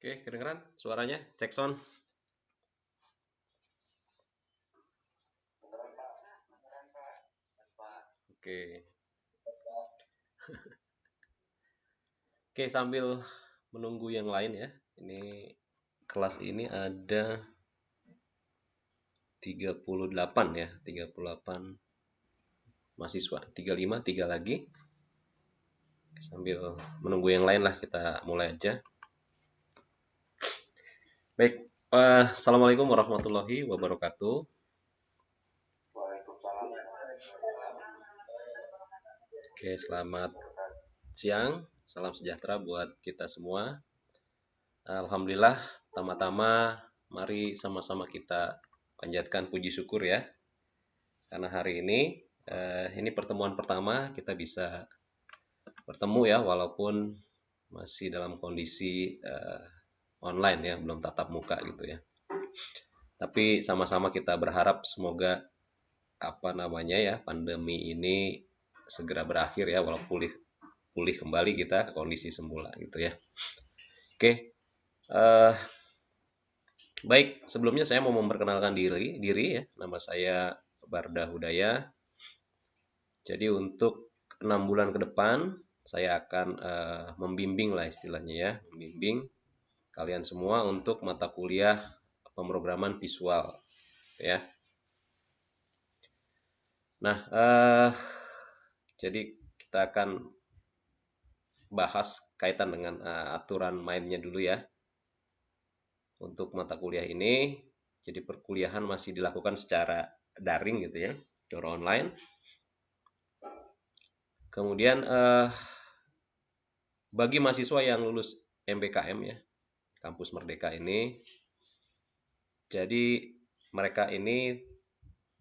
Oke, kedengeran suaranya? Cek sound. Oke. Oke, sambil menunggu yang lain ya. Ini kelas ini ada 38 ya, 38 mahasiswa. 35, 3 lagi. Sambil menunggu yang lain lah kita mulai aja. Baik, Assalamualaikum warahmatullahi wabarakatuh. Oke, selamat siang. Salam sejahtera buat kita semua. Alhamdulillah, pertama-tama mari sama-sama kita panjatkan puji syukur ya. Karena hari ini pertemuan pertama kita bisa bertemu ya, walaupun masih dalam kondisi online ya, belum tatap muka gitu ya. Tapi sama-sama kita berharap semoga pandemi ini segera berakhir ya, walau pulih kembali kita ke kondisi semula gitu ya. Oke, eh, baik, sebelumnya saya mau memperkenalkan diri ya. Nama saya Barda Hudaya. Jadi untuk 6 bulan ke depan saya akan membimbing lah istilahnya ya, membimbing kalian semua untuk mata kuliah pemrograman visual ya. Nah, jadi kita akan bahas kaitan dengan aturan mainnya dulu ya. Untuk mata kuliah ini, jadi perkuliahan masih dilakukan secara daring gitu ya, secara online. Kemudian bagi mahasiswa yang lulus MBKM ya, Kampus Merdeka ini, jadi mereka ini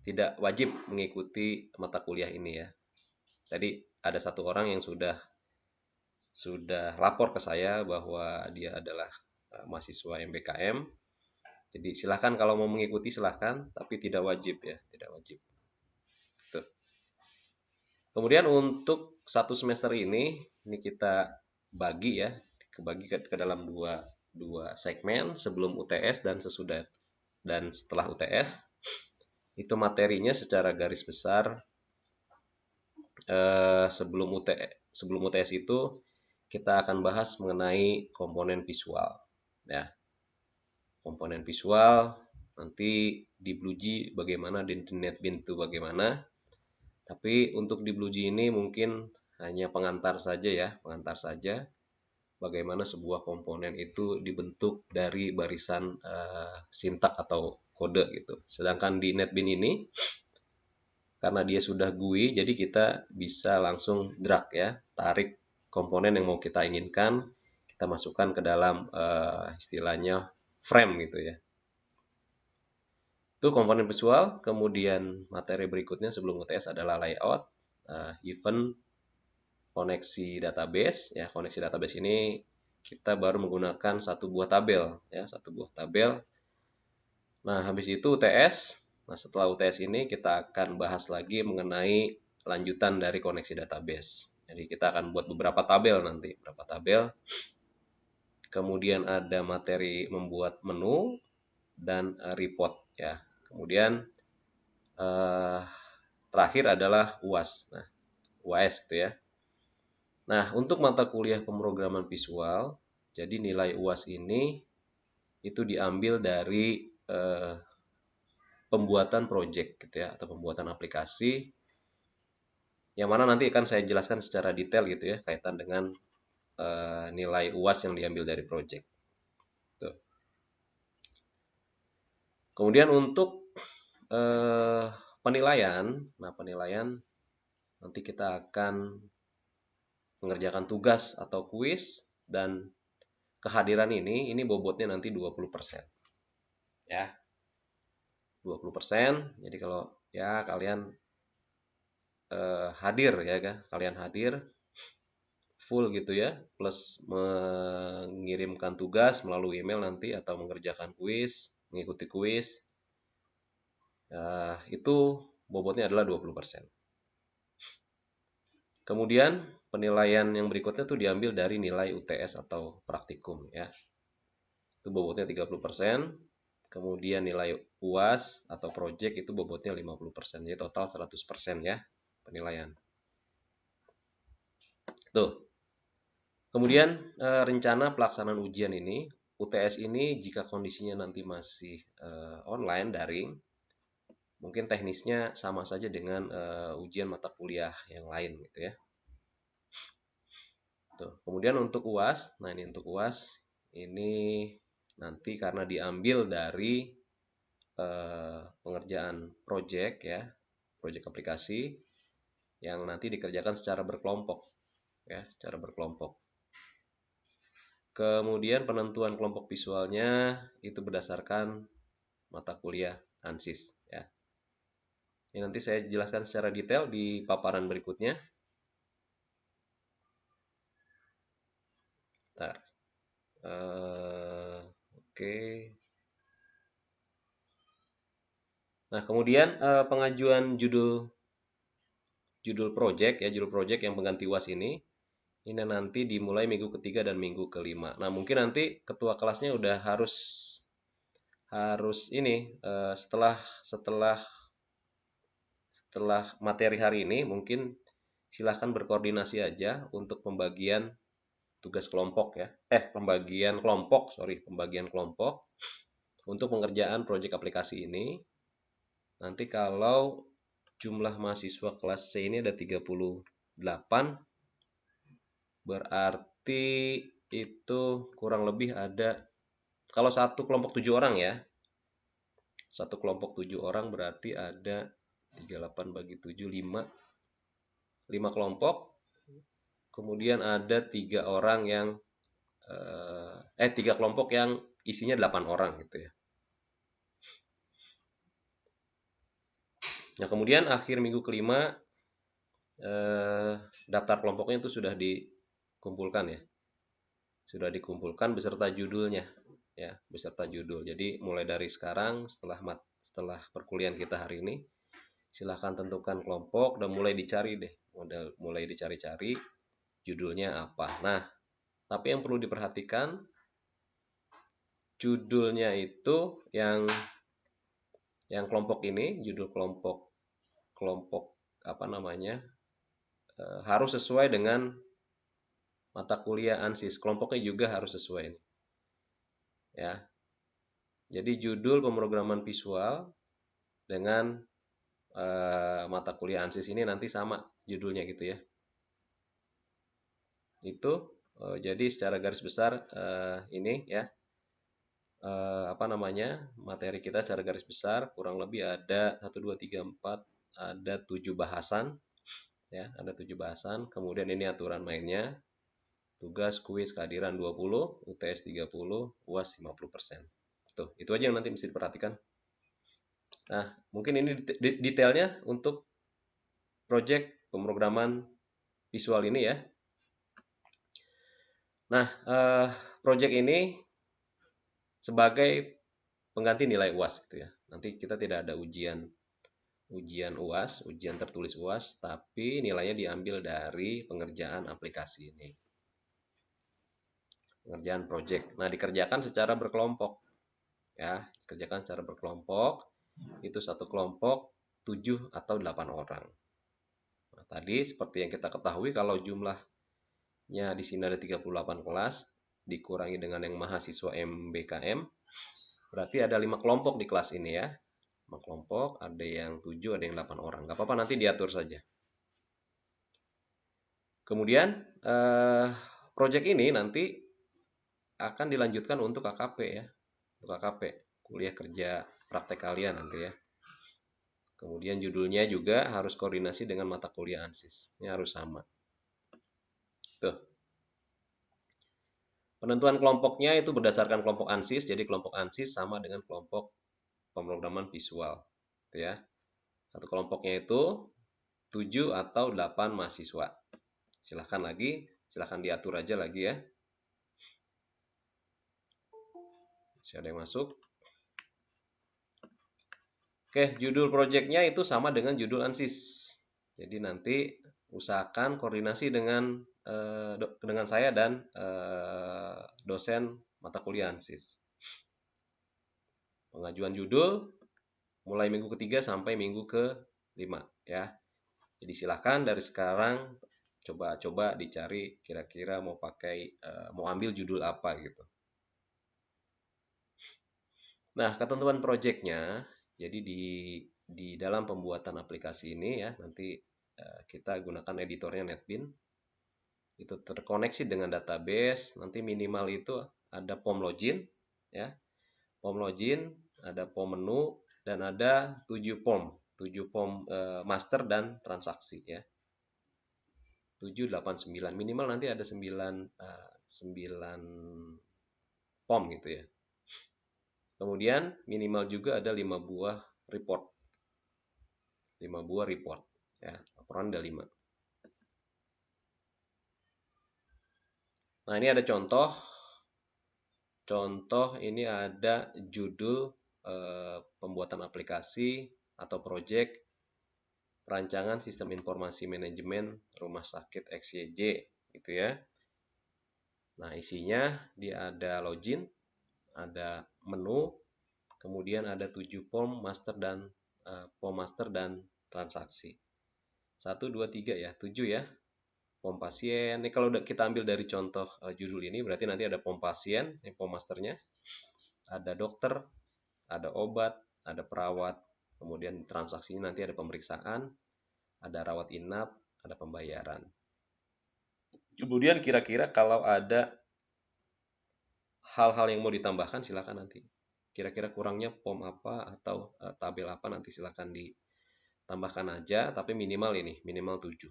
tidak wajib mengikuti mata kuliah ini ya. Tadi ada satu orang yang sudah lapor ke saya bahwa dia adalah mahasiswa MBKM. Jadi silahkan kalau mau mengikuti silahkan, tapi tidak wajib ya, tidak wajib. Tuh. Kemudian untuk satu semester ini kita bagi ya, kebagi ke dalam dua segmen sebelum UTS dan sesudah dan setelah UTS. Itu materinya secara garis besar sebelum UTS itu kita akan bahas mengenai komponen visual ya. Komponen visual nanti di Blueji bagaimana, di NetBeans itu bagaimana. Tapi untuk di Blueji ini mungkin hanya pengantar saja ya, pengantar saja bagaimana sebuah komponen itu dibentuk dari barisan sintak atau kode gitu. Sedangkan di NetBeans ini karena dia sudah GUI, jadi kita bisa langsung drag ya, tarik komponen yang mau kita inginkan, kita masukkan ke dalam istilahnya frame gitu ya. Itu komponen visual, kemudian materi berikutnya sebelum UTS adalah layout, event, koneksi database. Ya, koneksi database ini kita baru menggunakan satu buah tabel ya, satu buah tabel. Nah, habis itu UTS. Nah, setelah UTS ini kita akan bahas lagi mengenai lanjutan dari koneksi database. Jadi kita akan buat beberapa tabel nanti, beberapa tabel. Kemudian ada materi membuat menu dan report ya. Kemudian terakhir adalah UAS. Nah, UAS gitu ya. Nah, untuk mata kuliah pemrograman visual, jadi nilai UAS ini itu diambil dari pembuatan project gitu ya, atau pembuatan aplikasi yang mana nanti akan saya jelaskan secara detail gitu ya, kaitan dengan nilai UAS yang diambil dari project. Tuh. Kemudian untuk penilaian, nah penilaian nanti kita akan mengerjakan tugas atau kuis, dan kehadiran ini bobotnya nanti 20%. Ya. 20%. Jadi kalau ya kalian hadir ya kan, kalian hadir full gitu ya, plus mengirimkan tugas melalui email nanti atau mengerjakan kuis, mengikuti kuis, itu bobotnya adalah 20%. Kemudian penilaian yang berikutnya tuh diambil dari nilai UTS atau praktikum ya. itu bobotnya 30%. Kemudian nilai UAS atau project itu bobotnya 50%. Jadi total 100% ya penilaian. Tuh. Kemudian rencana pelaksanaan ujian ini, UTS ini jika kondisinya nanti masih online daring, mungkin teknisnya sama saja dengan ujian mata kuliah yang lain gitu ya. Tuh. Kemudian untuk UAS, nah ini untuk UAS ini nanti karena diambil dari pengerjaan project ya, project aplikasi yang nanti dikerjakan secara berkelompok ya, secara berkelompok. Kemudian penentuan kelompok visualnya itu berdasarkan mata kuliah ANSIS ya. Ini nanti saya jelaskan secara detail di paparan berikutnya. Bentar. Oke. Nah, kemudian pengajuan judul project ya, judul project yang pengganti UAS ini nanti dimulai minggu ketiga dan minggu kelima. Nah, mungkin nanti ketua kelasnya udah harus ini setelah materi hari ini mungkin silahkan berkoordinasi aja untuk pembagian tugas kelompok ya. Pembagian kelompok untuk pengerjaan proyek aplikasi ini. Nanti kalau jumlah mahasiswa kelas C ini ada 38, berarti itu kurang lebih ada, kalau satu kelompok 7 orang ya, satu kelompok 7 orang berarti ada 38 bagi 7, 5 kelompok. Kemudian ada 3 orang yang 3 kelompok yang isinya 8 orang gitu ya. Nah, kemudian akhir minggu kelima daftar kelompoknya itu sudah dikumpulkan ya. Sudah dikumpulkan beserta judulnya ya, beserta judul. Jadi mulai dari sekarang setelah perkuliahan kita hari ini, silahkan tentukan kelompok dan mulai dicari deh, mulai dicari-cari judulnya apa. Nah, tapi yang perlu diperhatikan judulnya itu yang kelompok ini, judul kelompok apa namanya, harus sesuai dengan mata kuliah ANSIS. Kelompoknya juga harus sesuai ya. Jadi judul pemrograman visual dengan mata kuliah ANSIS ini nanti sama judulnya gitu ya. Itu jadi secara garis besar ini ya, materi kita secara garis besar kurang lebih ada 1, 2, 3, 4, ada 7 bahasan ya, ada 7 bahasan. Kemudian ini aturan mainnya, tugas kuis kehadiran 20, UTS 30, UAS 50%. Tuh, itu aja yang nanti mesti diperhatikan. Nah, mungkin ini detailnya untuk project pemrograman visual ini ya. Nah, project ini sebagai pengganti nilai UAS gitu ya. Nanti kita tidak ada ujian UAS, ujian tertulis UAS, tapi nilainya diambil dari pengerjaan aplikasi ini. Pengerjaan project. Nah, dikerjakan secara berkelompok. Ya, dikerjakan secara berkelompok. Itu satu kelompok 7 atau 8 orang. Nah, tadi seperti yang kita ketahui kalau jumlahnya di sini ada 38 kelas dikurangi dengan yang mahasiswa MBKM, berarti ada 5 kelompok di kelas ini ya. 5 kelompok, ada yang 7, ada yang 8 orang. Gak apa-apa, nanti diatur saja. Kemudian project ini nanti akan dilanjutkan untuk KKP ya. Untuk KKP, kuliah kerja praktek kalian nanti ya. Kemudian judulnya juga harus koordinasi dengan mata kuliah ANSIS. Ini harus sama. Tuh. Penentuan kelompoknya itu berdasarkan kelompok ANSIS. Jadi kelompok ANSIS sama dengan kelompok pemrograman visual. Gitu ya. Satu kelompoknya itu 7 atau 8 mahasiswa. Silahkan diatur aja lagi ya. Masih ada yang masuk. Oke, judul projectnya itu sama dengan judul ANSIS. Jadi nanti usahakan koordinasi dengan saya dan dosen mata kuliah ANSIS. Pengajuan judul mulai minggu ketiga sampai minggu ke-5 ya. Jadi silahkan dari sekarang coba-coba dicari kira-kira mau ambil judul apa gitu. Nah, ketentuan proyeknya, jadi di dalam pembuatan aplikasi ini ya, nanti kita gunakan editornya NetBeans, itu terkoneksi dengan database, nanti minimal itu ada form login, ya, form login, ada form menu, dan ada 7 form, 7 form master dan transaksi ya. 7, 8, 9, minimal nanti ada 9 form gitu ya. Kemudian minimal juga ada 5 buah report. 5 buah report ya, laporan ada 5. Nah, ini ada contoh ini ada judul pembuatan aplikasi atau project perancangan sistem informasi manajemen rumah sakit XYJ gitu ya. Nah, isinya dia ada login, ada menu, kemudian ada 7 form master dan transaksi. 1, 2, 3 ya, 7 ya. Form pasien. Ini kalau kita ambil dari contoh judul ini berarti nanti ada form pasien, ini form masternya. Ada dokter, ada obat, ada perawat, kemudian transaksinya nanti ada pemeriksaan, ada rawat inap, ada pembayaran. Kemudian kira-kira kalau ada hal-hal yang mau ditambahkan silakan nanti. Kira-kira kurangnya form apa atau tabel apa nanti silakan ditambahkan aja, tapi minimal ini, minimal 7.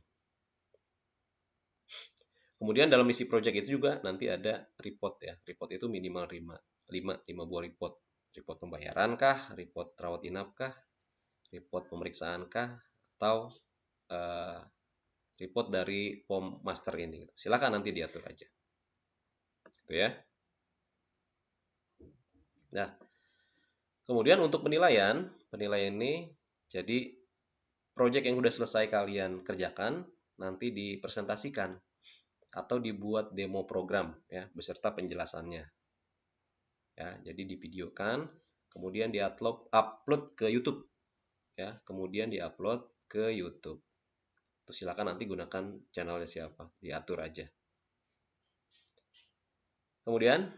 Kemudian dalam isi project itu juga nanti ada report ya. Report itu minimal 5 buah report. Report pembayaran kah, report rawat inap kah, report pemeriksaan kah, atau uh, report dari form master ini. Silakan nanti diatur aja. Gitu ya. Nah, kemudian untuk penilaian ini jadi project yang sudah selesai kalian kerjakan nanti dipresentasikan atau dibuat demo program ya beserta penjelasannya. Ya, jadi divideokan, kemudian upload ke YouTube ya, kemudian diupload ke YouTube. Terus silakan nanti gunakan channelnya siapa, diatur aja. Kemudian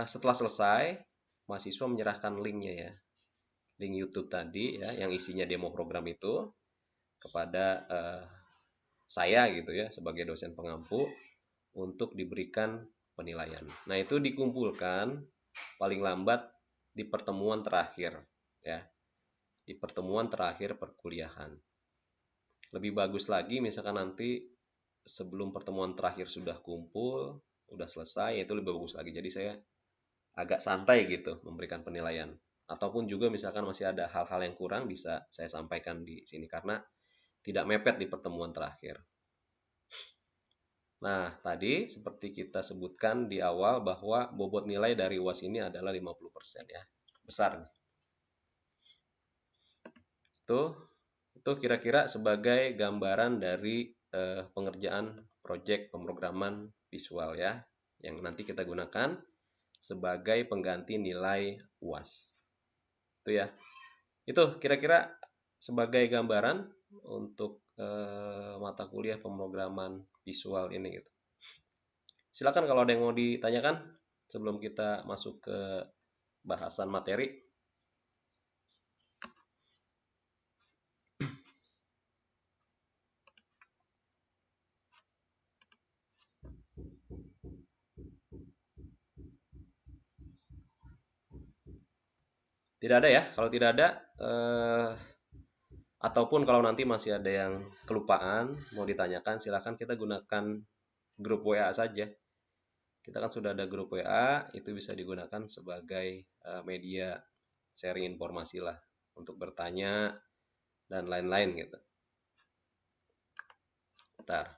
setelah selesai, mahasiswa menyerahkan linknya ya, link YouTube tadi ya, yang isinya demo program itu kepada saya gitu ya, sebagai dosen pengampu untuk diberikan penilaian. Nah, itu dikumpulkan paling lambat di pertemuan terakhir ya, di pertemuan terakhir perkuliahan. Lebih bagus lagi misalkan nanti sebelum pertemuan terakhir sudah kumpul, sudah selesai, itu lebih bagus lagi. Jadi saya agak santai gitu memberikan penilaian. Ataupun juga misalkan masih ada hal-hal yang kurang bisa saya sampaikan di sini karena tidak mepet di pertemuan terakhir. Nah, tadi seperti kita sebutkan di awal bahwa bobot nilai dari UAS ini adalah 50% ya. Besar nih. Itu kira-kira sebagai gambaran dari pengerjaan proyek pemrograman visual ya, yang nanti kita gunakan sebagai pengganti nilai UAS. Itu ya. Itu kira-kira sebagai gambaran untuk mata kuliah pemrograman visual ini gitu. Silakan kalau ada yang mau ditanyakan sebelum kita masuk ke bahasan materi. Tidak ada ya. Kalau tidak ada ataupun kalau nanti masih ada yang kelupaan mau ditanyakan silakan kita gunakan grup WA saja. Kita kan sudah ada grup WA, itu bisa digunakan sebagai media sharing informasi lah untuk bertanya dan lain-lain gitu. Bentar.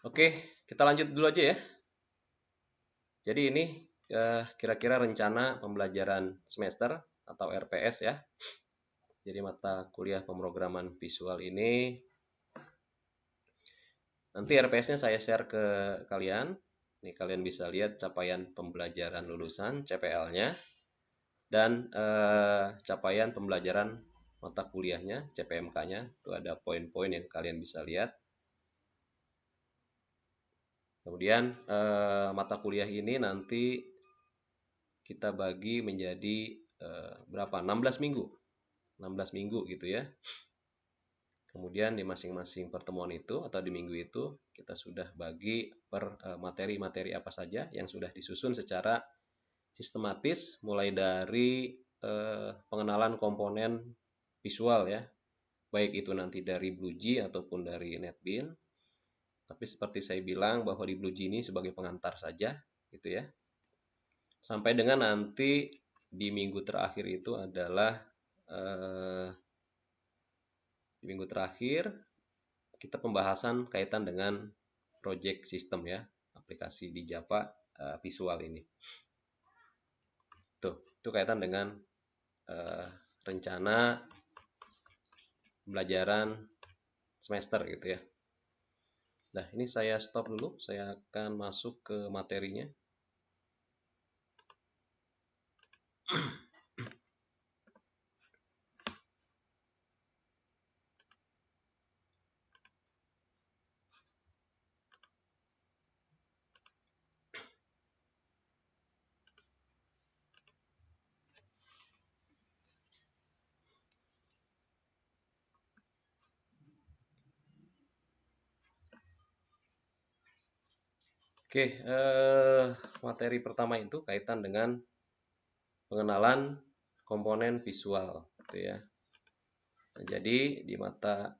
Oke, kita lanjut dulu aja ya. Jadi ini kira-kira rencana pembelajaran semester atau RPS ya. Jadi mata kuliah pemrograman visual ini nanti RPS-nya saya share ke kalian. Nih kalian bisa lihat capaian pembelajaran lulusan CPL-nya dan capaian pembelajaran mata kuliahnya CPMK-nya. Itu ada poin-poin yang kalian bisa lihat. Kemudian mata kuliah ini nanti kita bagi menjadi berapa? 16 minggu. 16 minggu gitu ya. Kemudian di masing-masing pertemuan itu atau di minggu itu kita sudah bagi per materi-materi apa saja yang sudah disusun secara sistematis mulai dari pengenalan komponen visual ya. Baik itu nanti dari BlueG ataupun dari NetBeans. Tapi seperti saya bilang bahwa di BlueG ini sebagai pengantar saja gitu ya. Sampai dengan nanti di minggu terakhir itu adalah di minggu terakhir kita pembahasan kaitan dengan project system ya, aplikasi di Java visual ini. Itu kaitan dengan rencana pembelajaran semester gitu ya. Nah, ini saya stop dulu, saya akan masuk ke materinya. Oke, materi pertama itu kaitan dengan pengenalan komponen visual, gitu ya. Nah, jadi di mata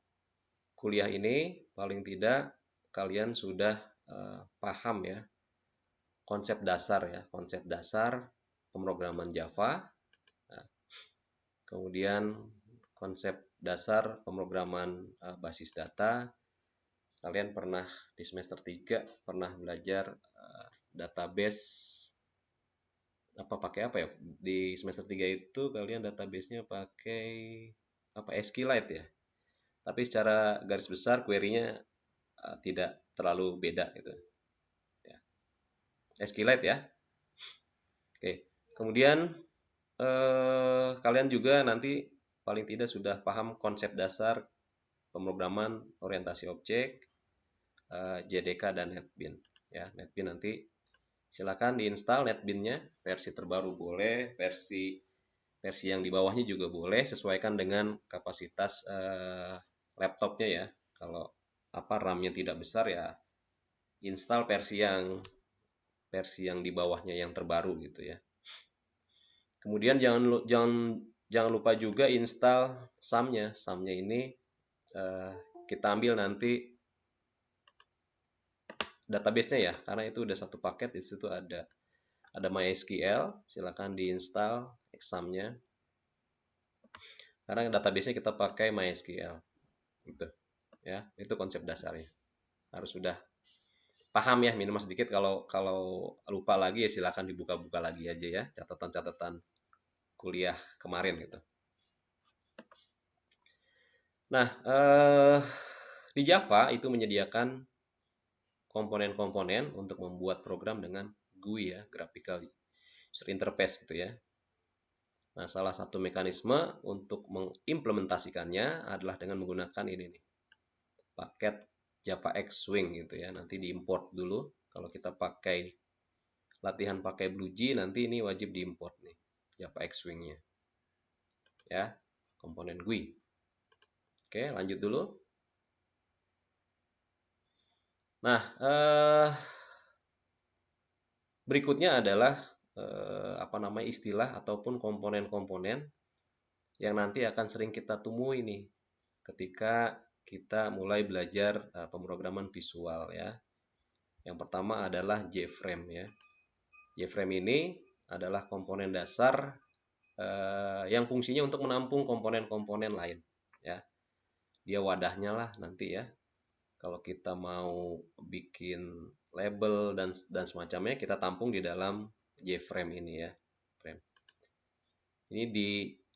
kuliah ini paling tidak kalian sudah paham ya konsep dasar pemrograman Java, nah, kemudian konsep dasar pemrograman basis data. Kalian pernah di semester 3 pernah belajar database pakai apa ya? Di semester 3 itu kalian databasenya pakai SQLite ya. Tapi secara garis besar query-nya tidak terlalu beda gitu. Ya. SQLite ya. Oke. Kemudian kalian juga nanti paling tidak sudah paham konsep dasar pemrograman orientasi objek, JDK dan NetBeans. Ya, NetBeans nanti silakan diinstal NetBeans-nya, versi terbaru boleh, versi yang di bawahnya juga boleh, sesuaikan dengan kapasitas laptopnya ya. Kalau RAM-nya tidak besar ya install versi yang di bawahnya yang terbaru gitu ya. Kemudian jangan lupa juga install SAM-nya. SAM-nya ini kita ambil nanti database-nya ya, karena itu udah satu paket. Di situ ada MySQL, silakan diinstal exam-nya. Karena database-nya kita pakai MySQL. Gitu. Ya, itu konsep dasarnya. Harus sudah paham ya minimal sedikit. Kalau lupa lagi ya silakan dibuka-buka lagi aja ya catatan-catatan kuliah kemarin gitu. Nah, di Java itu menyediakan komponen-komponen untuk membuat program dengan GUI ya, Graphical User Interface gitu ya. Nah, salah satu mekanisme untuk mengimplementasikannya adalah dengan menggunakan ini nih, paket Java X-Swing gitu ya. Nanti diimport dulu. Kalau kita latihan pakai BlueG, nanti ini wajib diimport nih, Java X-Swing-nya. Ya, komponen GUI. Oke, lanjut dulu. Nah, berikutnya adalah istilah ataupun komponen-komponen yang nanti akan sering kita temui nih ketika kita mulai belajar pemrograman visual ya. Yang pertama adalah JFrame ya. JFrame ini adalah komponen dasar yang fungsinya untuk menampung komponen-komponen lain ya. Dia wadahnya lah nanti ya. Kalau kita mau bikin label dan semacamnya kita tampung di dalam JFrame ini ya. Frame. Ini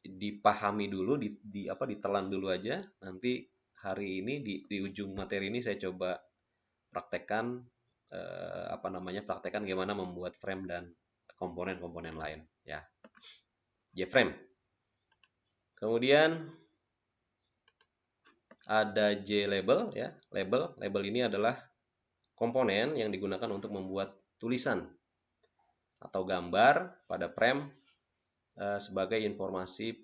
dipahami dulu, ditelan dulu aja. Nanti hari ini di ujung materi ini saya coba praktekkan praktekkan gimana membuat frame dan komponen-komponen lain ya. JFrame. Kemudian ada JLabel ya. Label ini adalah komponen yang digunakan untuk membuat tulisan atau gambar pada frame sebagai informasi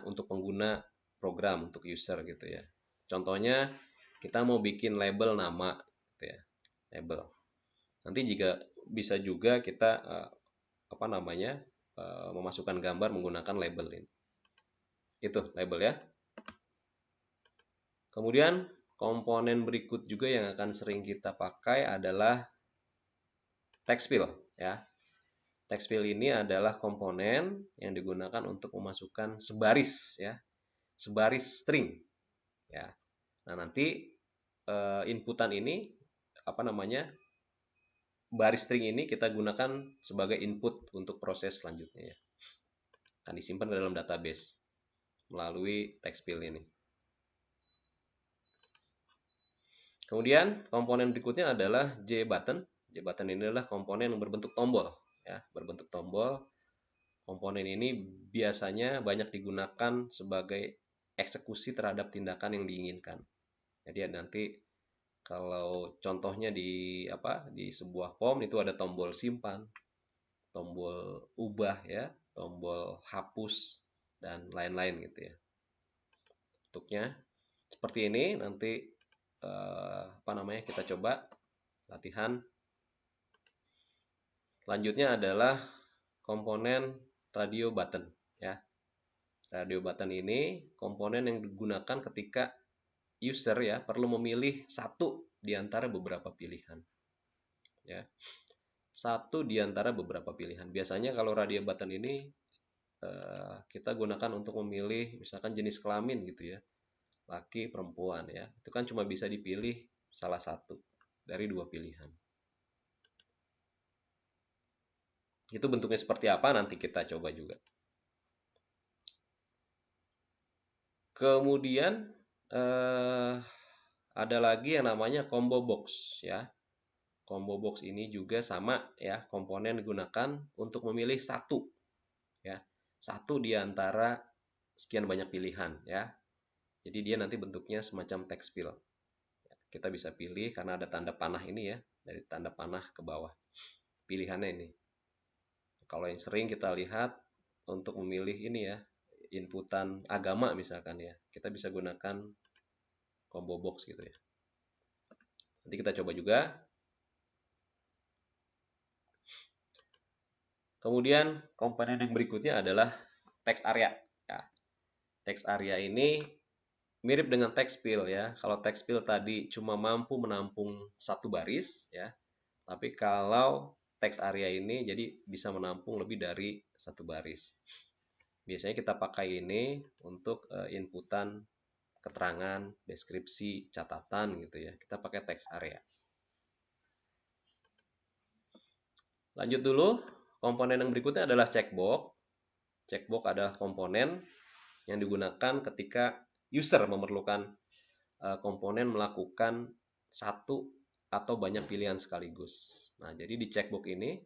untuk pengguna program, untuk user gitu ya. Contohnya kita mau bikin label nama gitu ya. Label. Nanti jika bisa juga kita memasukkan gambar menggunakan label ini. Itu label ya. Kemudian komponen berikut juga yang akan sering kita pakai adalah text fill ya. Text fill ini adalah komponen yang digunakan untuk memasukkan sebaris ya. Sebaris string ya. Nah, nanti inputan ini baris string ini kita gunakan sebagai input untuk proses selanjutnya ya. Akan disimpan dalam database melalui text fill ini. Kemudian komponen berikutnya adalah JButton. JButton ini adalah komponen yang berbentuk tombol ya, berbentuk tombol. Komponen ini biasanya banyak digunakan sebagai eksekusi terhadap tindakan yang diinginkan. Jadi nanti kalau contohnya di sebuah form itu ada tombol simpan, tombol ubah ya, tombol hapus dan lain-lain gitu ya. Bentuknya seperti ini. Nanti kita coba latihan. Selanjutnya adalah komponen radio button ya. Radio button ini komponen yang digunakan ketika user ya perlu memilih satu di antara beberapa pilihan. Ya. Satu di antara beberapa pilihan. Biasanya kalau radio button ini kita gunakan untuk memilih misalkan jenis kelamin gitu ya. Laki, perempuan ya. Itu kan cuma bisa dipilih salah satu dari dua pilihan. Itu bentuknya seperti apa nanti kita coba juga. Kemudian ada lagi yang namanya combo box ya. Combo box ini juga sama ya, komponen digunakan untuk memilih satu ya. Satu di antara sekian banyak pilihan ya. Jadi dia nanti bentuknya semacam text fill. Kita bisa pilih karena ada tanda panah ini ya, dari tanda panah ke bawah. Pilihannya ini. Kalau yang sering kita lihat untuk memilih ini ya, inputan agama misalkan ya, kita bisa gunakan combo box gitu ya. Nanti kita coba juga. Kemudian komponen yang berikutnya adalah text area. Ya. Text area ini mirip dengan text fill ya. Kalau text fill tadi cuma mampu menampung satu baris ya. Tapi kalau text area ini jadi bisa menampung lebih dari satu baris. Biasanya kita pakai ini untuk inputan keterangan, deskripsi, catatan gitu ya. Kita pakai text area. Lanjut dulu, komponen yang berikutnya adalah checkbox. Checkbox adalah komponen yang digunakan ketika user memerlukan komponen melakukan satu atau banyak pilihan sekaligus. Nah, jadi di checkbox ini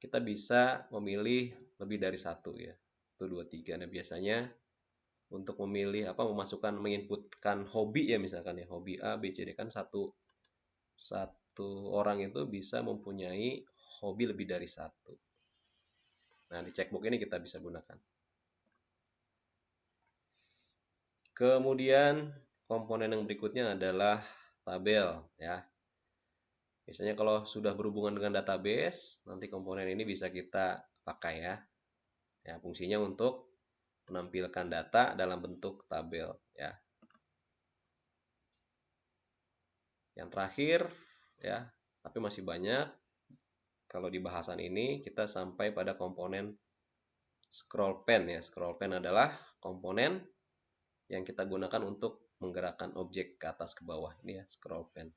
kita bisa memilih lebih dari satu ya. 1, 2, 3. Nah, biasanya untuk memilih menginputkan hobi ya misalkan ya, hobi A, B, C, D kan satu orang itu bisa mempunyai hobi lebih dari satu. Nah, di checkbox ini kita bisa gunakan. Kemudian komponen yang berikutnya adalah tabel ya. Biasanya kalau sudah berhubungan dengan database, nanti komponen ini bisa kita pakai ya. Ya, fungsinya untuk menampilkan data dalam bentuk tabel ya. Yang terakhir ya, tapi masih banyak. Kalau di bahasan ini kita sampai pada komponen scroll pen ya. Scroll pen adalah komponen yang kita gunakan untuk menggerakkan objek ke atas ke bawah. Ini ya scroll pen.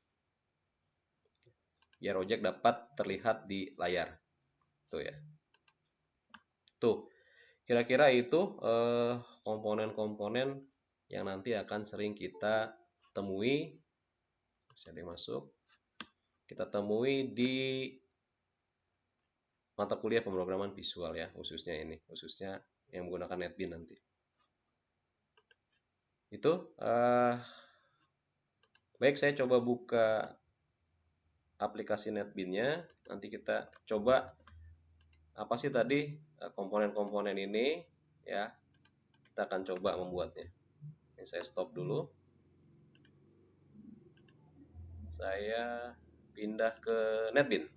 biar objek dapat terlihat di layar. Tuh ya. Tuh, kira-kira itu komponen-komponen yang nanti akan sering kita temui, bisa dimasuk, kita temui di mata kuliah pemrograman visual ya, khususnya ini, khususnya yang menggunakan NetBeans nanti. Itu baik, saya coba buka aplikasi NetBeans-nya. Nanti kita coba apa sih tadi komponen-komponen ini ya. Kita akan coba membuatnya. Ini saya stop dulu. Saya pindah ke NetBeans.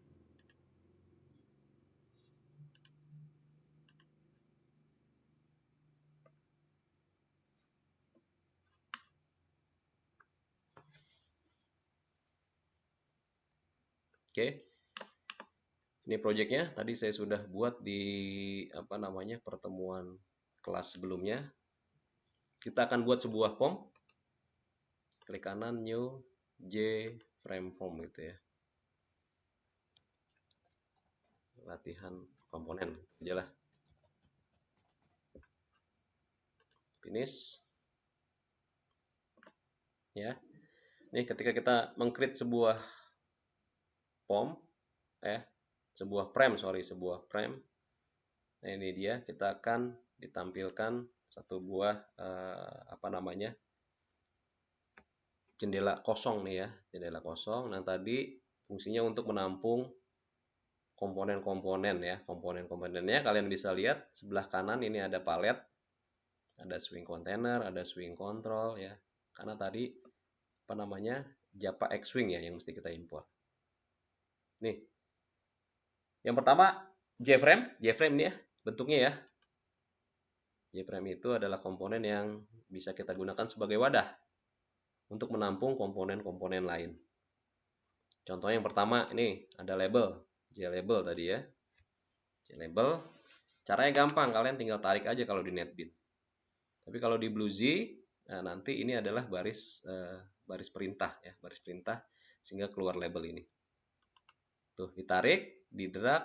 Oke. Ini projectnya tadi saya sudah buat di pertemuan kelas sebelumnya. Kita akan buat sebuah form. Klik kanan new J frame form gitu ya. Latihan komponen aja lah. Finish. Ya. Nih ketika kita mengcreate sebuah form sebuah frame. Nah, ini dia, kita akan ditampilkan satu buah jendela kosong nih ya, jendela kosong. Nah, tadi fungsinya untuk menampung komponen-komponen ya. Komponen-komponennya kalian bisa lihat sebelah kanan ini ada palet, ada swing container, ada swing control ya. Karena tadi Java X-Swing ya yang mesti kita import. Nih. Yang pertama JFrame ini ya, bentuknya ya. JFrame itu adalah komponen yang bisa kita gunakan sebagai wadah untuk menampung komponen-komponen lain. Contohnya yang pertama ini ada label, JLabel tadi ya. JLabel, caranya gampang, kalian tinggal tarik aja kalau di NetBeans. Tapi kalau di BlueZ, nah nanti ini adalah baris perintah ya, baris perintah sehingga keluar label ini. Tuh, ditarik, didrag,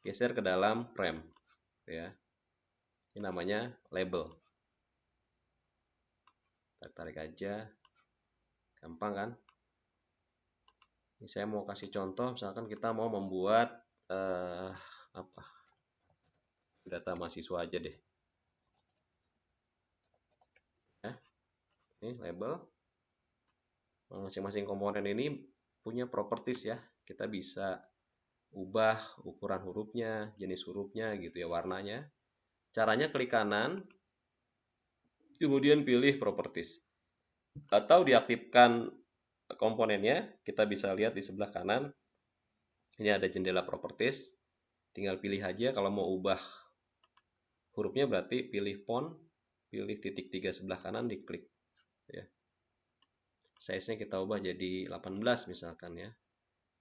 geser ke dalam frame ya. Ini namanya label. Tarik aja, gampang kan? Ini saya mau kasih contoh, misalkan kita mau membuat data mahasiswa aja deh. Ya, ini label. Masing-masing komponen ini punya properties ya. Kita bisa ubah ukuran hurufnya, jenis hurufnya gitu ya, warnanya. Caranya klik kanan, kemudian pilih properties. Atau diaktifkan komponennya, kita bisa lihat di sebelah kanan. Ini ada jendela properties. Tinggal pilih aja kalau mau ubah hurufnya, berarti pilih font, pilih titik 3 sebelah kanan, diklik ya. Size-nya kita ubah jadi 18 misalkan ya.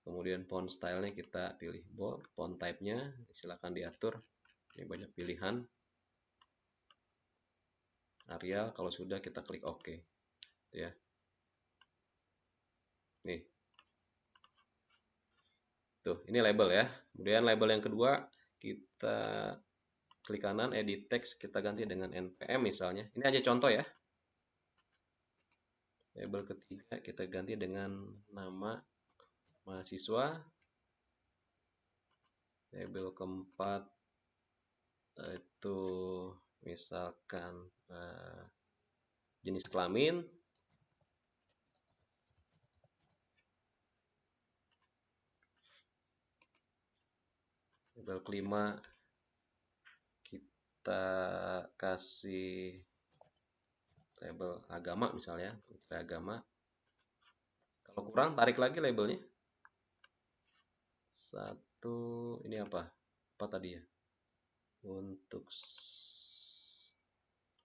Kemudian font style-nya kita pilih bold, font type-nya silakan diatur. Ini banyak pilihan. Arial, kalau sudah kita klik OK. Ya. Nih. Tuh, ini label ya. Kemudian label yang kedua, kita klik kanan, edit text, kita ganti dengan npm misalnya. Ini aja contoh ya. Label ketiga kita ganti dengan nama mahasiswa. Label keempat itu misalkan jenis kelamin. Label kelima kita kasih label agama misalnya, agama. Kalau kurang tarik lagi labelnya. Satu, ini apa? Apa tadi ya? Untuk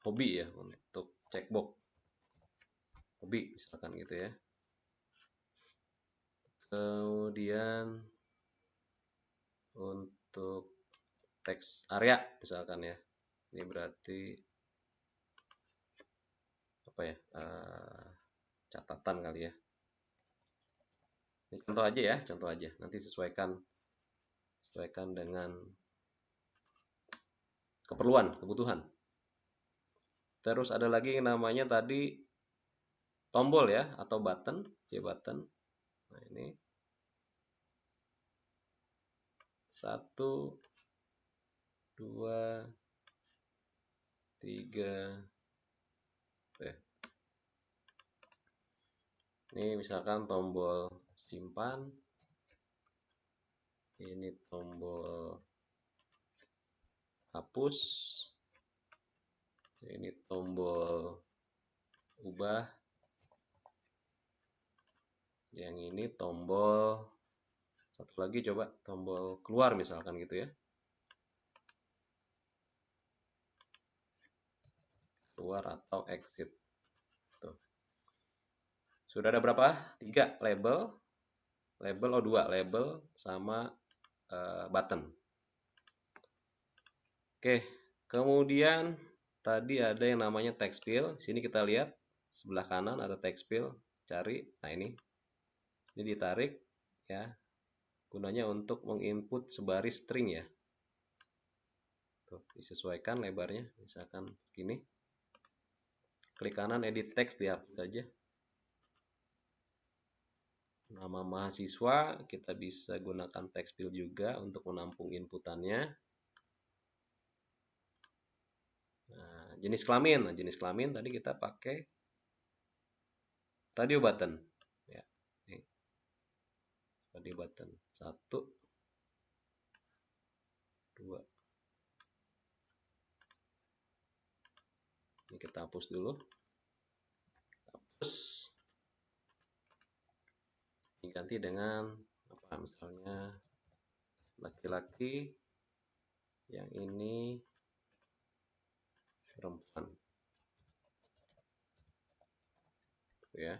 hobi ya, untuk checkbox hobi misalkan gitu ya. Kemudian untuk teks area misalkan ya, ini berarti apa ya, catatan kali ya. Ini contoh aja ya, contoh aja. Nanti sesuaikan dengan kebutuhan. Terus ada lagi yang namanya tadi tombol ya, atau button, C button. Nah ini satu, dua, tiga. Ini misalkan tombol simpan, ini tombol hapus, ini tombol ubah, yang ini tombol, satu lagi coba tombol keluar misalkan gitu ya, keluar atau exit. Tuh. Sudah ada berapa? 3 label, oh 2 label sama button. Oke, kemudian tadi ada yang namanya text field. Sini kita lihat sebelah kanan ada text field, cari. Nah ini ditarik ya, gunanya untuk menginput sebaris string ya. Tuh, disesuaikan lebarnya, misalkan gini. Klik kanan edit text, dihapus saja. Nama mahasiswa kita bisa gunakan text field juga untuk menampung inputannya. Nah, jenis kelamin tadi kita pakai radio button ya. Nih. Radio button 1, 2. Ini kita hapus dulu. Hapus. Diganti dengan apa? Misalnya laki-laki, yang ini perempuan. Tuh ya.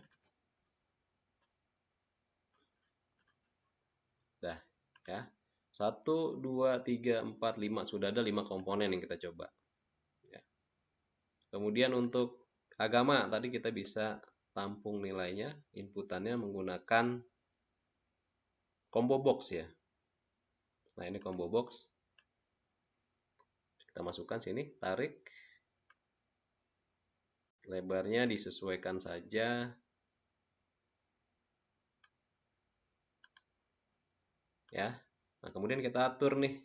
Dah ya. 1, 2, 3, 4, 5. Sudah ada 5 komponen yang kita coba. Ya. Kemudian untuk agama tadi kita bisa tampung nilainya, inputannya menggunakan combo box ya. Nah ini combo box. Kita masukkan sini, tarik. Lebarnya disesuaikan saja. Ya. Nah, kemudian kita atur nih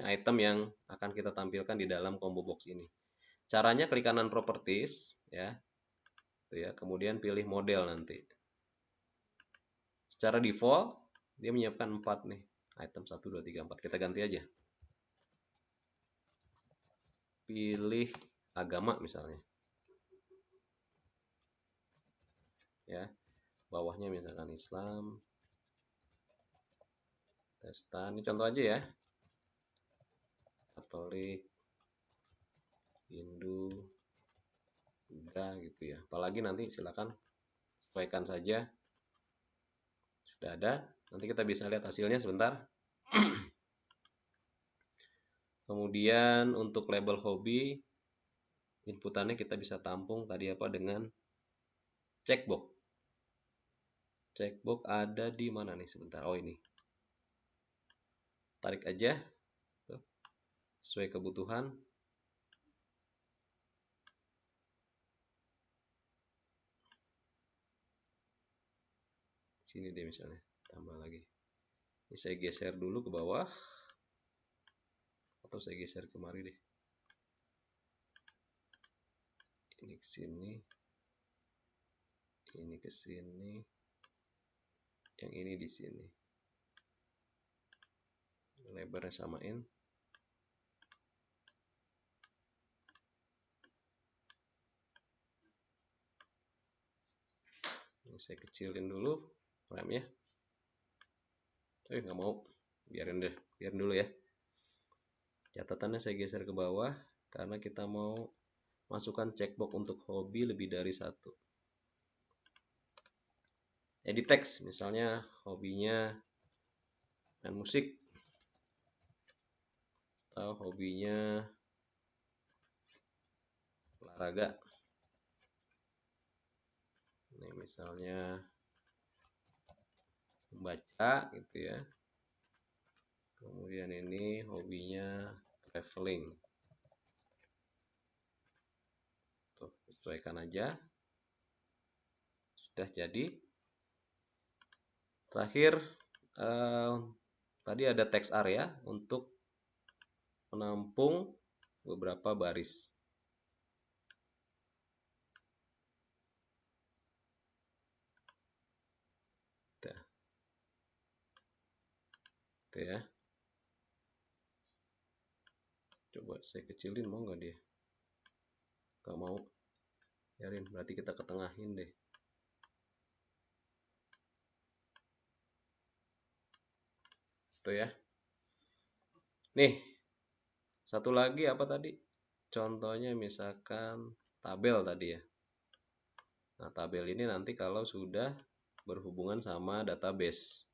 item yang akan kita tampilkan di dalam combo box ini. Caranya klik kanan properties ya. Tuh ya, kemudian pilih model nanti. Secara default dia menyiapkan 4 nih. Item 1 2 3 4. Kita ganti aja. Pilih agama misalnya. Ya. Bawahnya misalkan Islam, Kristen. Ini contoh aja ya. Katolik, Hindu, Buddha gitu ya. Apalagi nanti silakan sesuaikan saja. Sudah ada. Nanti kita bisa lihat hasilnya sebentar. Kemudian untuk label hobi, inputannya kita bisa tampung tadi apa dengan checkbox. Checkbox ada di mana nih sebentar? Oh ini. Tarik aja. Tuh. Sesuai kebutuhan. Sini deh misalnya. Tambah lagi. Ini saya geser dulu ke bawah. Atau saya geser kemari deh. Ini ke sini. Ini ke sini. Yang ini di sini. Lebarnya samain. Ini saya kecilin dulu RAM-nya. Nggak mau. Biarin dulu ya. Catatannya saya geser ke bawah karena kita mau masukkan checkbox untuk hobi lebih dari 1. Edit text, misalnya hobinya main musik atau hobinya olahraga. Ini misalnya membaca gitu ya. Kemudian ini hobinya traveling. Tuh, sesuaikan aja. Sudah jadi. Terakhir tadi ada text area untuk menampung beberapa baris. Itu ya. Coba saya kecilin, mau nggak dia? Nggak mau. Biarin, berarti kita ketengahin deh. Itu ya. Nih, satu lagi apa tadi? Contohnya misalkan tabel tadi ya. Nah, tabel ini nanti kalau sudah berhubungan sama database.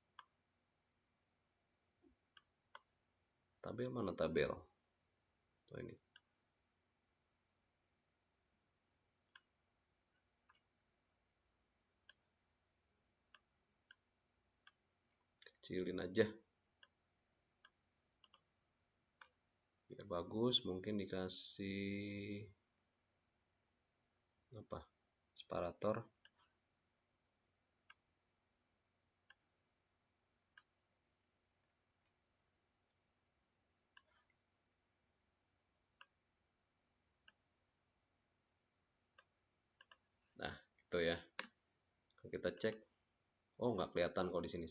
Tabel mana tabel? Oh, ini. Kecilin aja. Biar bagus, mungkin dikasih apa? Separator. Nah, itu ya. Kalau kita cek, oh nggak kelihatan kok di sini.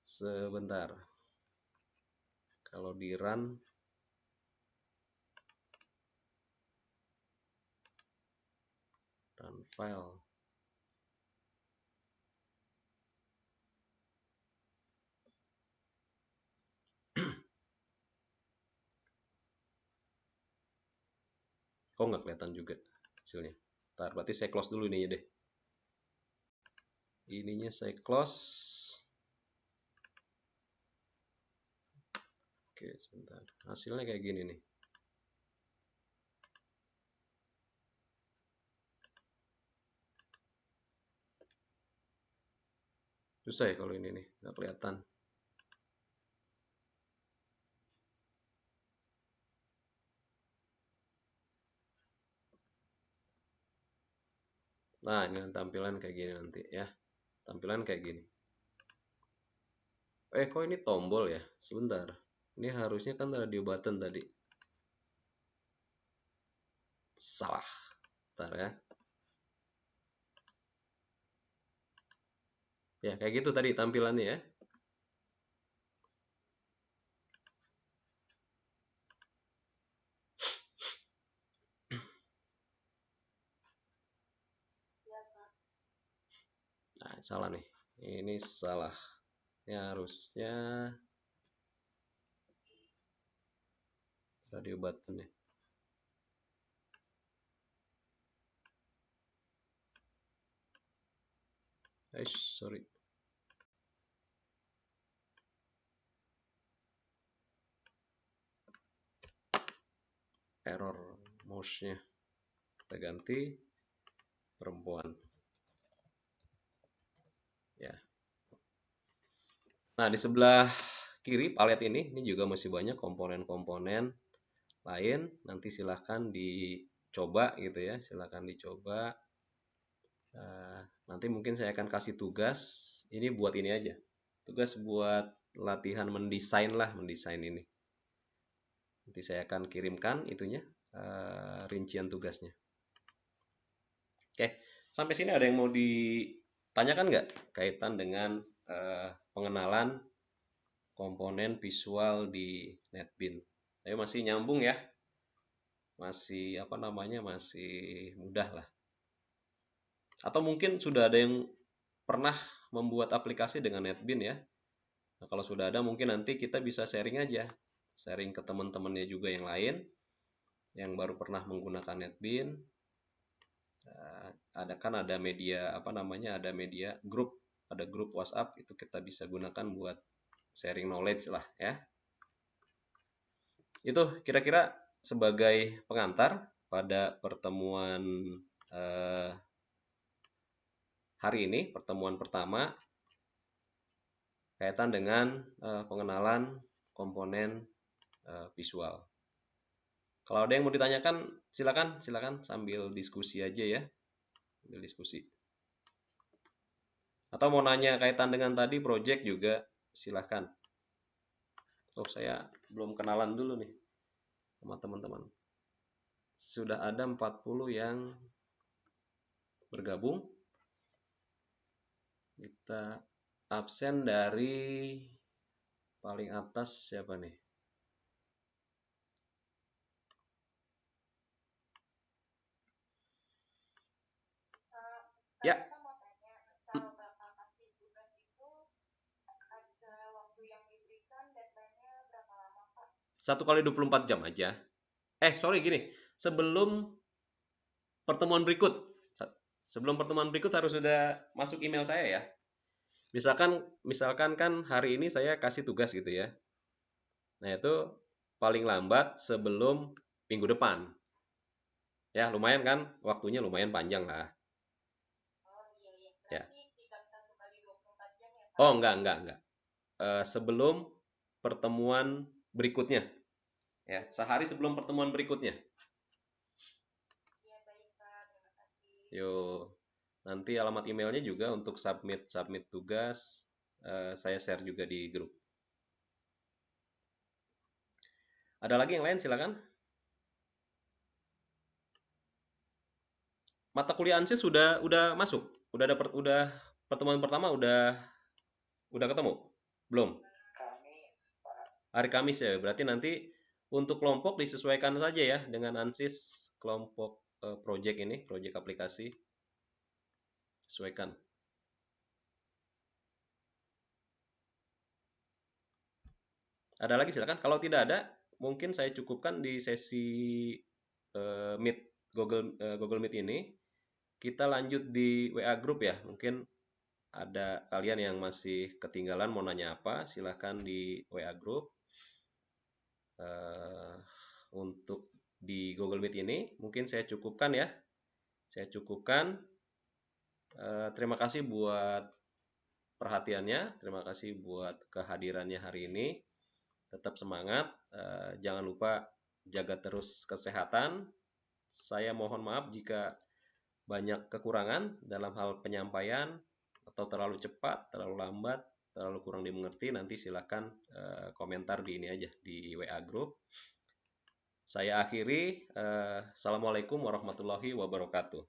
Sebentar. Kalau di run file. Oh nggak kelihatan juga hasilnya. Ntar, berarti saya close dulu ininya deh. Ininya saya close. Oke, sebentar. Hasilnya kayak gini nih. Susah ya kalau ini nih, nggak kelihatan. Nah, ini tampilan kayak gini nanti ya. Tampilan kayak gini. Kok ini tombol ya? Sebentar. Ini harusnya kan radio button tadi. Salah. Bentar ya. Ya, kayak gitu tadi tampilannya ya. Nah, salah nih. Ini salah. Ini harusnya radio button ya. Sorry. Error mouse-nya. Kita ganti perempuan. Ya. Nah, di sebelah kiri palet ini juga masih banyak komponen-komponen lain. Nanti silahkan dicoba gitu ya. Silahkan dicoba. Nanti mungkin saya akan kasih tugas. Ini buat ini aja. Tugas buat latihan mendesain ini. Nanti saya akan kirimkan itunya, rincian tugasnya. Oke, sampai sini ada yang mau ditanyakan nggak kaitan dengan pengenalan komponen visual di NetBeans? Tapi masih nyambung ya, masih masih mudah lah. Atau mungkin sudah ada yang pernah membuat aplikasi dengan NetBeans ya. Nah, kalau sudah ada mungkin nanti kita bisa sharing aja, sharing ke teman-temannya juga yang lain yang baru pernah menggunakan NetBeans. Ada media ada media grup, ada grup WhatsApp, itu kita bisa gunakan buat sharing knowledge lah ya. Itu kira-kira sebagai pengantar pada pertemuan hari ini, pertemuan pertama kaitan dengan pengenalan komponen visual. Kalau ada yang mau ditanyakan, silakan sambil diskusi aja ya, sambil diskusi. Atau mau nanya kaitan dengan tadi project juga silakan. Oh, saya belum kenalan dulu nih sama teman-teman. Sudah ada 40 yang bergabung. Kita absen dari paling atas siapa nih? Ya. Satu kali 24 jam aja. Sorry gini, sebelum pertemuan berikut, sebelum pertemuan berikut harus sudah masuk email saya ya. Misalkan kan hari ini saya kasih tugas gitu ya. Nah, itu paling lambat sebelum minggu depan. Ya, lumayan kan? Waktunya lumayan panjang lah. Ya. Oh, enggak. Sebelum pertemuan berikutnya. Ya, sehari sebelum pertemuan berikutnya. Yo, nanti alamat emailnya juga untuk submit tugas saya share juga di grup. Ada lagi yang lain silakan. Mata kuliah ANSYS udah masuk, udah pertemuan pertama udah ketemu, belum? Hari Kamis ya, berarti nanti untuk kelompok disesuaikan saja ya dengan ANSYS kelompok project ini, project aplikasi, sesuaikan. Ada lagi silakan. Kalau tidak ada, mungkin saya cukupkan di sesi Meet Google Meet ini. Kita lanjut di WA Group ya. Mungkin ada kalian yang masih ketinggalan mau nanya apa, silahkan di WA Group. Untuk di Google Meet ini mungkin saya cukupkan ya. Saya cukupkan. Terima kasih buat perhatiannya. Terima kasih buat kehadirannya hari ini. Tetap semangat. Jangan lupa jaga terus kesehatan. Saya mohon maaf jika banyak kekurangan dalam hal penyampaian atau terlalu cepat, terlalu lambat, terlalu kurang dimengerti. Nanti silakan komentar di ini aja di WA Group. Saya akhiri. Assalamualaikum warahmatullahi wabarakatuh.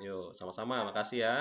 Yuk, sama-sama. Makasih ya.